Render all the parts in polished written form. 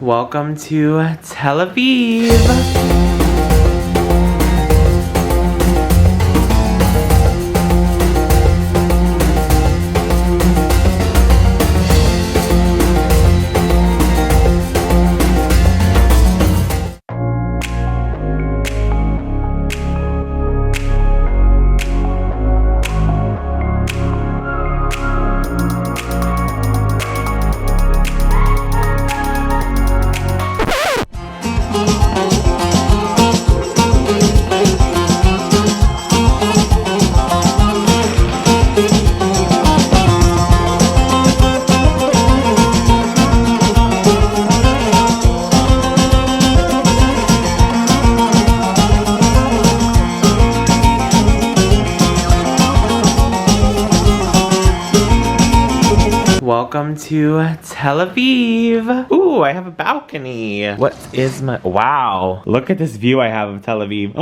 Welcome to Tel Aviv. Welcome to Tel Aviv. Ooh, I have a balcony. What is my, wow. Look at this view I have of Tel Aviv.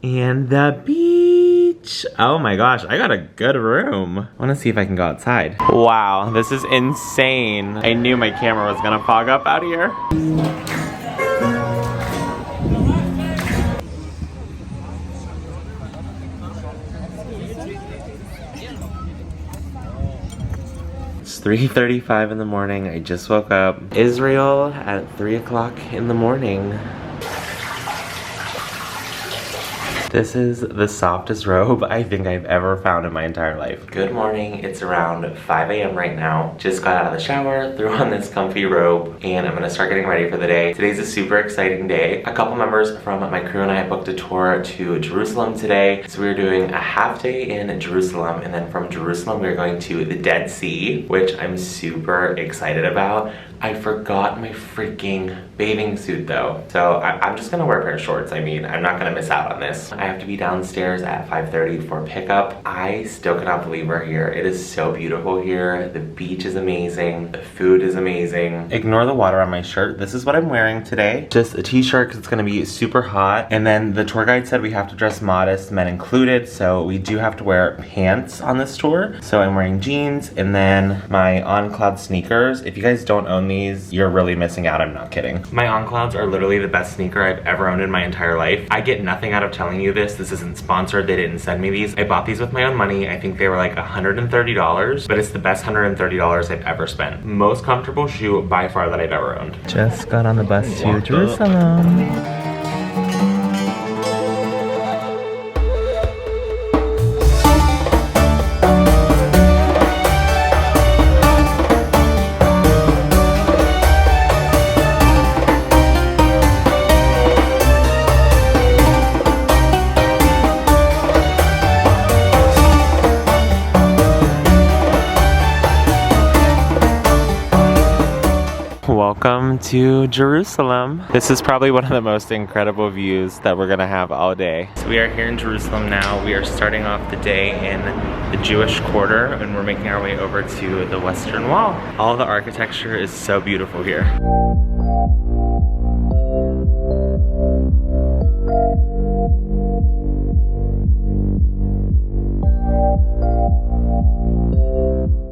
And the beach. Oh my gosh, I got a good room. I wanna see if I can go outside. Wow, this is insane. I knew my camera was gonna fog up out here. It's 3:35 in the morning. I just woke up. Israel at 3 o'clock in the morning. This is the softest robe I think I've ever found in my entire life. Good morning, it's around 5 a.m. right now. Just got out of the shower, threw on this comfy robe, and I'm gonna start getting ready for the day. Today's a super exciting day. A couple members from my crew and I booked a tour to Jerusalem today. So we're doing a half day in Jerusalem, and then from Jerusalem we're going to the Dead Sea, which I'm super excited about. I forgot my freaking bathing suit though. So I'm just gonna wear a pair of shorts. I mean, I'm not gonna miss out on this. I have to be downstairs at 5:30 for pickup. I still cannot believe we're here. It is so beautiful here. The beach is amazing. The food is amazing. Ignore the water on my shirt. This is what I'm wearing today. Just a t-shirt because it's gonna be super hot. And then the tour guide said we have to dress modest, men included. So we do have to wear pants on this tour. So I'm wearing jeans and then my On-Cloud sneakers. If you guys don't own these, you're really missing out. I'm not kidding. My On-Clouds are literally the best sneaker I've ever owned in my entire life. I get nothing out of telling you this. This isn't sponsored. They didn't send me these. I bought these with my own money. I think they were like $130, but it's the best $130 I've ever spent. Most comfortable shoe by far that I've ever owned. Just got on the bus to Jerusalem. Welcome to Jerusalem. This is probably one of the most incredible views that we're gonna have all day. So we are here in Jerusalem now. We are starting off the day in the Jewish quarter and we're making our way over to the Western Wall. All the architecture is so beautiful here.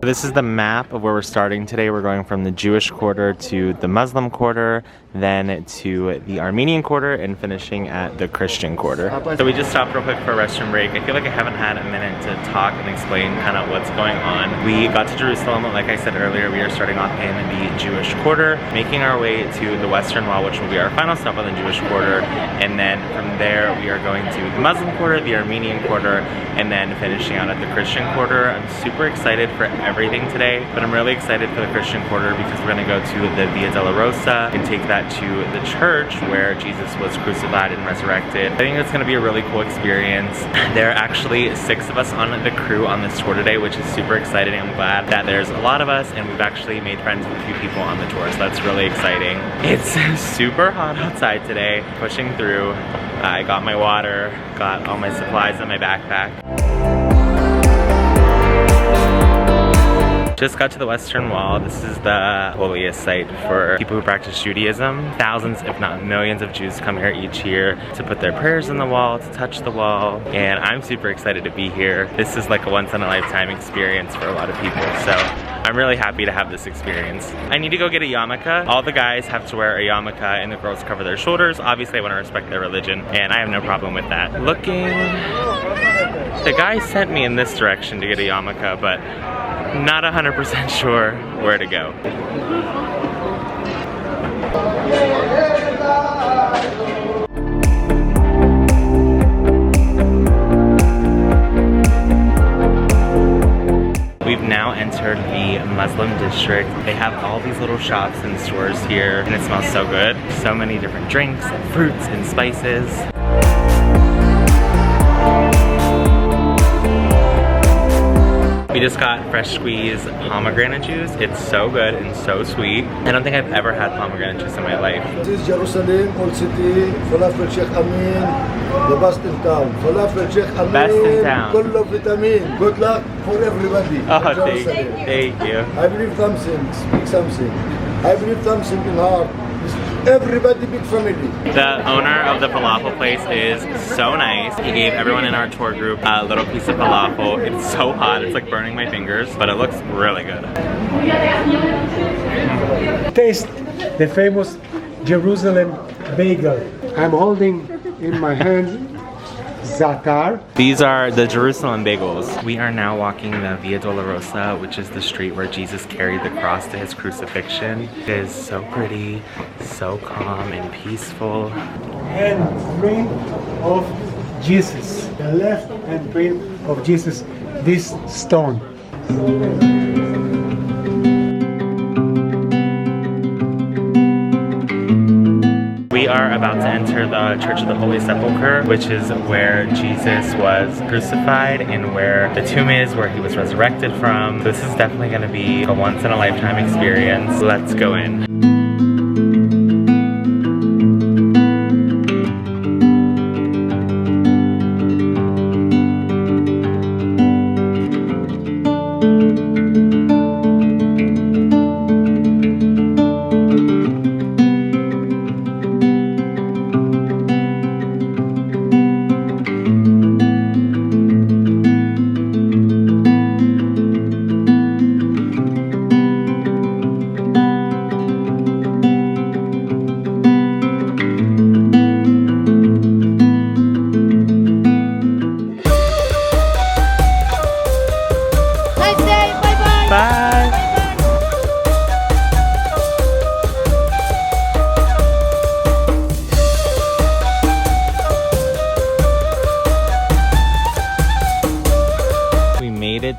This is the map of where we're starting today. We're going from the Jewish quarter to the Muslim quarter, then to the Armenian quarter, and finishing at the Christian quarter. So we just stopped real quick for a restroom break. I feel like I haven't had a minute to talk and explain kind of what's going on. We got to Jerusalem, like I said earlier, we are starting off in the Jewish quarter, making our way to the Western Wall, which will be our final stop on the Jewish quarter, and then from there we are going to the Muslim quarter, the Armenian quarter, and then finishing out at the Christian quarter. I'm super excited for everything today, but I'm really excited for the Christian quarter because we're gonna go to the Via Dolorosa and take that to the church where Jesus was crucified and resurrected. I think it's gonna be a really cool experience. There are actually 6 of us on the crew on this tour today, which is super exciting. I'm glad that there's a lot of us and we've actually made friends with a few people on the tour, so that's really exciting. It's super hot outside today, pushing through. I got my water, got all my supplies in my backpack. Just got to the Western Wall. This is the holiest site for people who practice Judaism. Thousands, if not millions of Jews come here each year to put their prayers on the wall, to touch the wall, and I'm super excited to be here. This is like a once-in-a-lifetime experience for a lot of people, so I'm really happy to have this experience. I need to go get a yarmulke. All the guys have to wear a yarmulke and the girls cover their shoulders. Obviously, I want to respect their religion, and I have no problem with that. The guy sent me in this direction to get a yarmulke, but not 100% sure where to go. We've now entered the Muslim district. They have all these little shops and stores here, and it smells so good. So many different drinks, and fruits, and spices. We just got fresh squeezed pomegranate juice. It's so good and so sweet. I don't think I've ever had pomegranate juice in my life. This is Jerusalem, Old City, Falafel Sheikh Amin, the best in town. Falafel Sheikh Amin, Best in town. full of vitamin. Good luck for everybody. Oh, thank you. I believe something, speak something. I believe something in heart. Everybody big family. The owner of the falafel place is so nice. He gave everyone in our tour group a little piece of falafel. It's so hot, it's like burning my fingers, but it looks really good. Taste the famous Jerusalem bagel. I'm holding in my hand Zatar. These are the Jerusalem bagels. We are now walking the Via Dolorosa, which is the street where Jesus carried the cross to his crucifixion. It is so pretty, so calm and peaceful. And print of Jesus. The left hand print of Jesus. This stone. We are about to enter the Church of the Holy Sepulchre, which is where Jesus was crucified and where the tomb is, where he was resurrected from. This is definitely going to be a once-in-a-lifetime experience. Let's go in.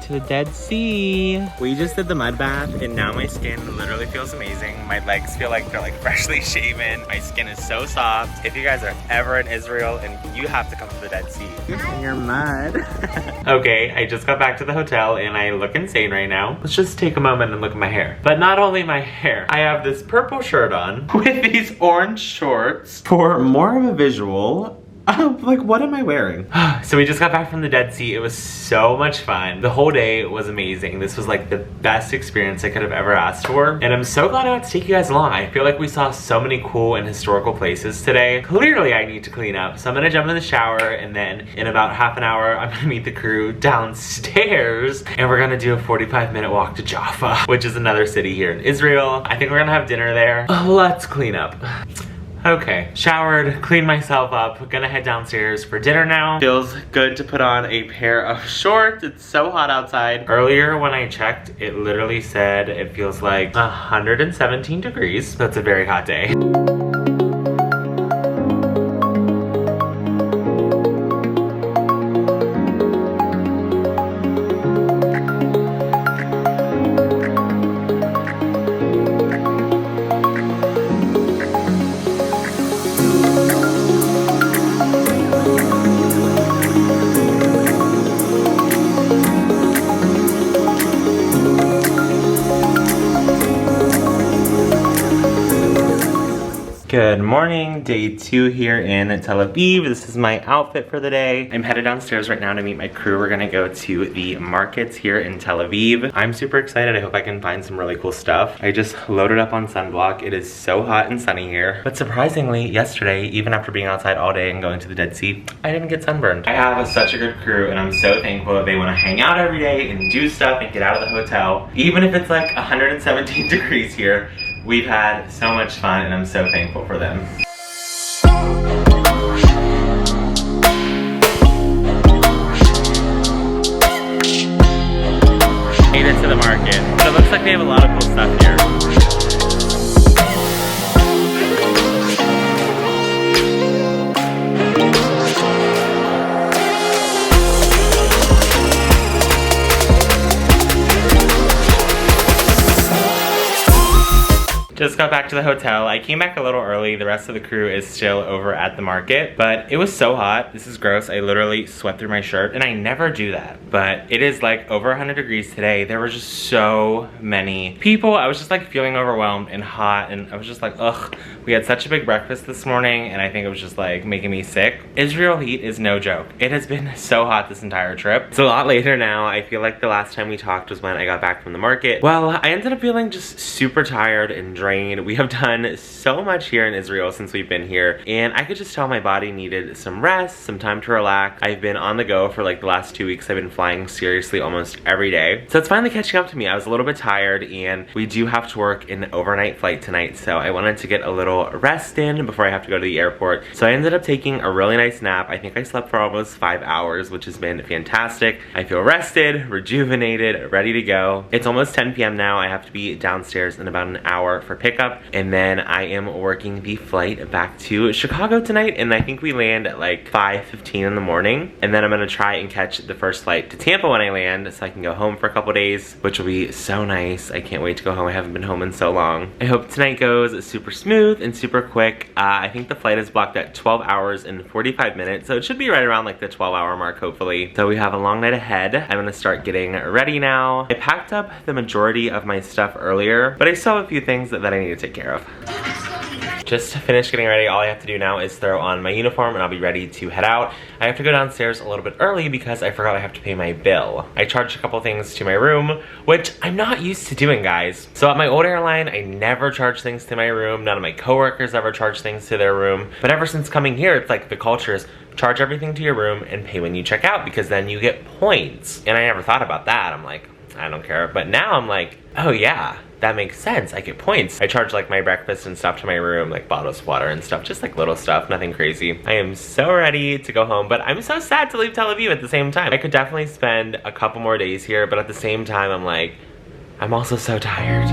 To the Dead Sea. We just did the mud bath and now my skin literally feels amazing. My legs feel like they're like freshly shaven. My skin is so soft. If you guys are ever in Israel and you have to come to the Dead Sea in your mud. Okay, I just got back to the hotel and I look insane right now. Let's just take a moment and look at my hair. But not only my hair, I have this purple shirt on with these orange shorts for more of a visual. Like, what am I wearing? So we just got back from the Dead Sea. It was so much fun. The whole day was amazing. This was like the best experience I could have ever asked for. And I'm so glad I got to take you guys along. I feel like we saw so many cool and historical places today. Clearly I need to clean up. So I'm gonna jump in the shower and then in about half an hour, I'm gonna meet the crew downstairs and we're gonna do a 45-minute walk to Jaffa, which is another city here in Israel. I think we're gonna have dinner there. Let's clean up. Okay, showered, cleaned myself up, gonna head downstairs for dinner now. Feels good to put on a pair of shorts. It's so hot outside. Earlier when I checked, it literally said it feels like 117 degrees. That's a very hot day. Good morning, day 2 here in Tel Aviv. This is my outfit for the day. I'm headed downstairs right now to meet my crew. We're gonna go to the markets here in Tel Aviv. I'm super excited. I hope I can find some really cool stuff. I just loaded up on sunblock. It is so hot and sunny here. But surprisingly, yesterday, even after being outside all day and going to the Dead Sea, I didn't get sunburned. I have such a good crew and I'm so thankful that they wanna hang out every day and do stuff and get out of the hotel. Even if it's like 117 degrees here, we've had so much fun and I'm so thankful for them. Made it to the market, but it looks like they have a lot of cool stuff here. Just got back to the hotel. I came back a little early. The rest of the crew is still over at the market, but it was so hot. This is gross. I literally sweat through my shirt and I never do that, but it is like over 100 degrees today. There were just so many people. I was just like feeling overwhelmed and hot and I was just like, ugh. We had such a big breakfast this morning and I think it was just like making me sick. Israel heat is no joke. It has been so hot this entire trip. It's a lot later now. I feel like the last time we talked was when I got back from the market. Well, I ended up feeling just super tired and drained. We have done so much here in Israel since we've been here and I could just tell my body needed some rest, some time to relax. I've been on the go for like the last 2 weeks. I've been flying seriously almost every day. So it's finally catching up to me. I was a little bit tired and we do have to work an overnight flight tonight, so I wanted to get a little rest in before I have to go to the airport. So I ended up taking a really nice nap. I think I slept for almost 5 hours, which has been fantastic. I feel rested, rejuvenated, ready to go. It's almost 10 p.m. now. I have to be downstairs in about an hour for pickup, and then I am working the flight back to Chicago tonight, and I think we land at like 5:15 in the morning, and then I'm gonna try and catch the first flight to Tampa when I land so I can go home for a couple days, which will be so nice. I can't wait to go home. I haven't been home in so long. I hope tonight goes super smooth and super quick. I think the flight is blocked at 12 hours and 45 minutes, so it should be right around like the 12-hour mark, hopefully. So we have a long night ahead. I'm gonna start getting ready now. I packed up the majority of my stuff earlier, but I still have a few things that I need to take care of. Just finished getting ready. All I have to do now is throw on my uniform and I'll be ready to head out. I have to go downstairs a little bit early because I forgot I have to pay my bill. I charged a couple things to my room, which I'm not used to doing, guys. So at my old airline, I never charged things to my room. None of my coworkers ever charged things to their room. But ever since coming here, it's like the culture is charge everything to your room and pay when you check out because then you get points. And I never thought about that. I'm like, I don't care. But now I'm like, oh yeah, that makes sense. I get points. I charge like my breakfast and stuff to my room, like bottles of water and stuff, just like little stuff, nothing crazy. I am so ready to go home, but I'm so sad to leave Tel Aviv at the same time. I could definitely spend a couple more days here, but at the same time, I'm like, I'm also so tired.